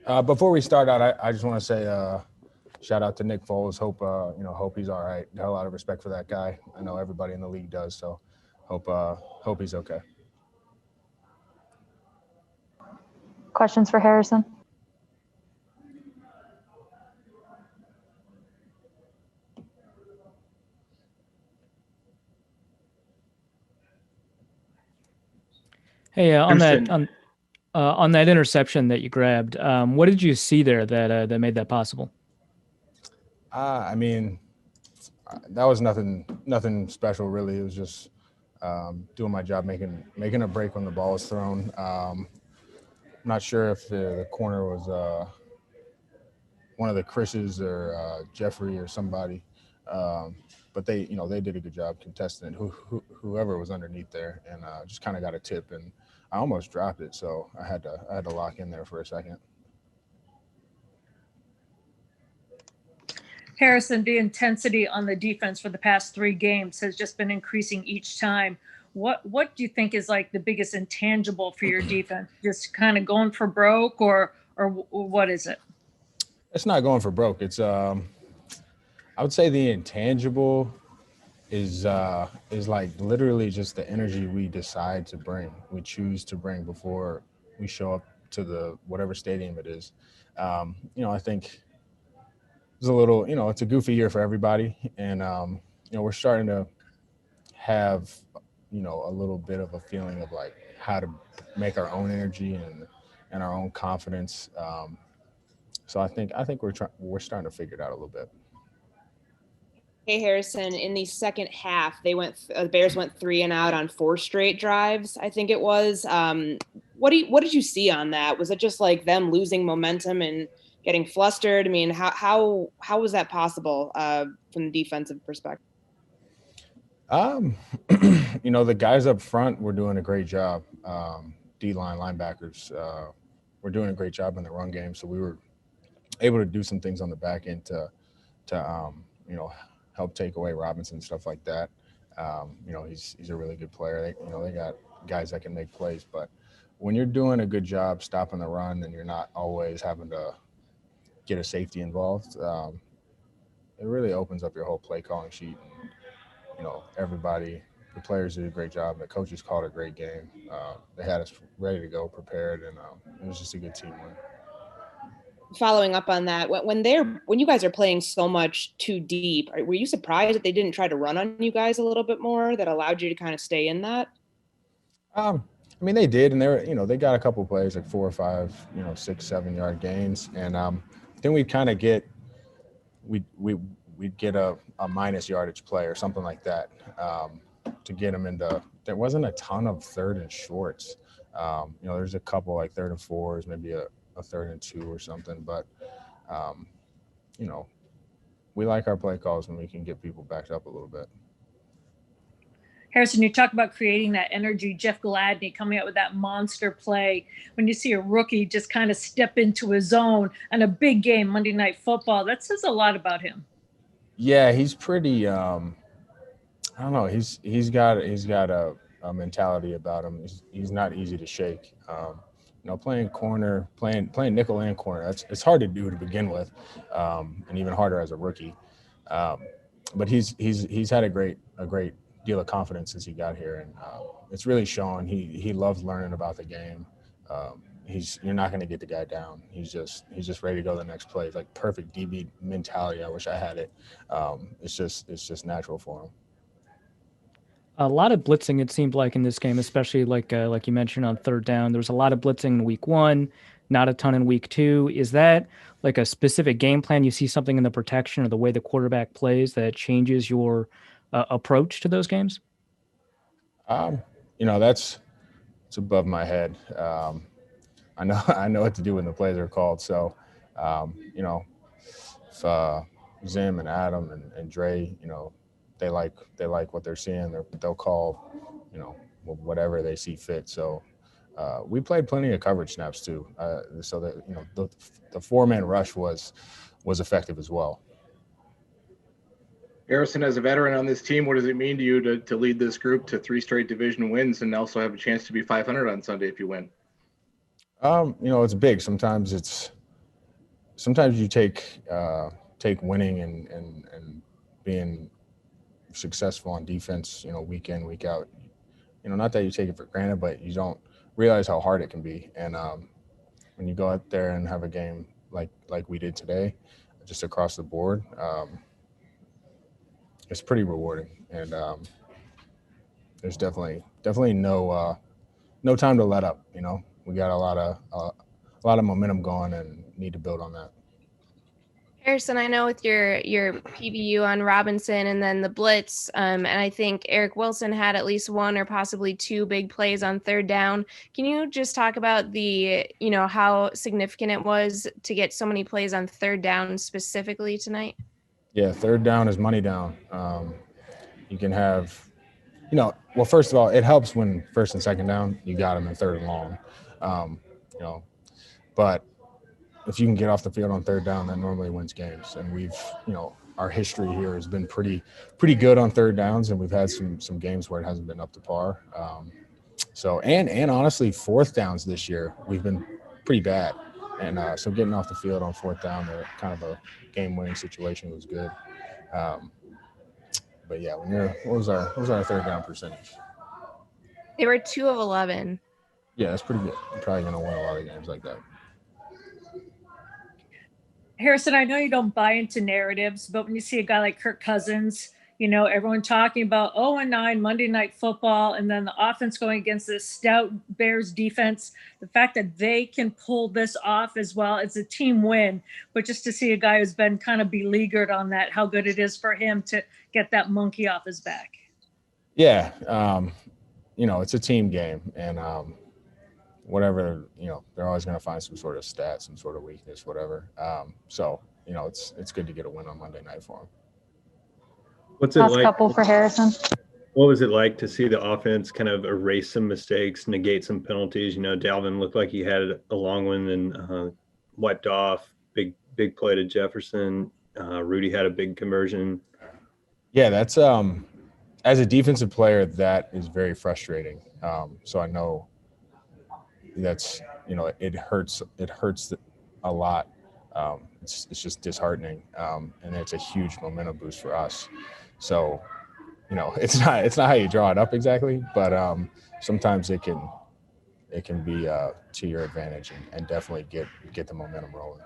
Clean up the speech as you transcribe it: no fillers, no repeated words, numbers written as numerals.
Before we start out, I just want to say shout out to Nick Foles. Hope he's all right. Got a lot of respect for that guy. I know everybody in the league does. So hope he's okay. Questions for Harrison? Hey, on that interception that you grabbed, what did you see there that made that possible? I mean, that was nothing special really. It was just doing my job, making a break when the ball was thrown. I'm not sure if the corner was one of the Chris's or Jeffrey or somebody, but they did a good job contesting it. Whoever was underneath there, and just kind of got a tip, and I almost dropped it, so I had to lock in there for a second. Harrison, the intensity on the defense for the past 3 games has just been increasing each time. What do you think is like the biggest intangible for your defense? Just kind of going for broke, or what is it? It's not going for broke. It's I would say the intangible is like literally just the energy we decide to bring, we choose to bring before we show up to the whatever stadium it is. I think it's a little, it's a goofy year for everybody, and we're starting to have a little bit of a feeling of like how to make our own energy and our own confidence. So I think we're starting to figure it out a little bit. Hey Harrison, in the second half, the Bears went 3 and out on 4 straight drives, I think it was. What did you see on that? Was it just like them losing momentum and getting flustered? I mean, how was that possible from the defensive perspective? The guys up front were doing a great job. D-line linebackers were doing a great job in the run game, so we were able to do some things on the back end to help take away Robinson, stuff like that. He's a really good player. They got guys that can make plays, but when you're doing a good job stopping the run and you're not always having to get a safety involved, it really opens up your whole play calling sheet. And, everybody, the players did a great job. The coaches called a great game. They had us ready to go, prepared, and it was just a good team win. Following up on that, when you guys are playing so much too deep, were you surprised that they didn't try to run on you guys a little bit more that allowed you to kind of stay in that? They did, and they got a couple of plays, like 4 or 5, 6, 7 yard gains, and then we'd kind of get we'd get a minus yardage play or something like that to get them into. There wasn't a ton of 3rd and shorts. There's a couple like 3rd and 4s, maybe a 3rd and 2 or something, but we like our play calls when we can get people backed up a little bit. Harrison, you talk about creating that energy. Jeff Gladney coming out with that monster play. When you see a rookie just kind of step into his zone on a big game, Monday Night Football, that says a lot about him. Yeah, he's pretty. I don't know. He's got a mentality about him. He's not easy to shake. Playing corner, playing nickel and corner, it's hard to do to begin with, and even harder as a rookie. But he's had a great deal of confidence since he got here, and it's really shown. He loves learning about the game. You're not going to get the guy down. He's just ready to go to the next play. It's like perfect DB mentality. I wish I had it. It's just natural for him. A lot of blitzing, it seemed like, in this game, especially like you mentioned on 3rd down. There was a lot of blitzing in week 1, not a ton in week 2. Is that like a specific game plan? You see something in the protection or the way the quarterback plays that changes your approach to those games? It's above my head. I know what to do when the plays are called. So, if Zim and Adam and Dre, they like what they're seeing. They'll call, whatever they see fit. So we played plenty of coverage snaps too. So that the 4-man rush was effective as well. Harrison, as a veteran on this team, what does it mean to you to lead this group to 3 straight division wins and also have a chance to be 500 on Sunday if you win? It's big. Sometimes it's sometimes you take winning and being successful on defense, week in, week out. Not that you take it for granted, but you don't realize how hard it can be. And when you go out there and have a game like we did today, just across the board, it's pretty rewarding. And there's definitely no time to let up. We got a lot of momentum going and need to build on that. Harrison, I know with your PBU on Robinson and then the blitz, and I think Eric Wilson had at least one or possibly two big plays on third down. Can you just talk about how significant it was to get so many plays on third down specifically tonight? Yeah, third down is money down. You can have, well, first of all, it helps when first and second down, you got them in third and long. But if you can get off the field on third down, that normally wins games. And we've, our history here has been pretty good on third downs, and we've had some games where it hasn't been up to par. And honestly, fourth downs this year, we've been pretty bad. And so getting off the field on fourth down, kind of a game-winning situation was good. But yeah, what was our third down percentage? They were 2 of 11. Yeah, that's pretty good. You're probably going to win a lot of games like that. Harrison, I know you don't buy into narratives, but when you see a guy like Kirk Cousins, everyone talking about 0-9 Monday Night Football, and then the offense going against this stout Bears defense, the fact that they can pull this off as well, it's a team win. But just to see a guy who's been kind of beleaguered on that, how good it is for him to get that monkey off his back. Yeah, it's a team game, and whatever, they're always going to find some sort of stat, some sort of weakness, whatever. So, it's good to get a win on Monday night for them. What's it like? Couple for Harrison. What was it like to see the offense kind of erase some mistakes, negate some penalties? Dalvin looked like he had a long one and wiped off. Big play to Jefferson. Rudy had a big conversion. Yeah, that's as a defensive player, that is very frustrating. So I know that's it hurts a lot. It's just disheartening, and it's a huge momentum boost for us. So it's not how you draw it up exactly, but sometimes it can be to your advantage and definitely get the momentum rolling.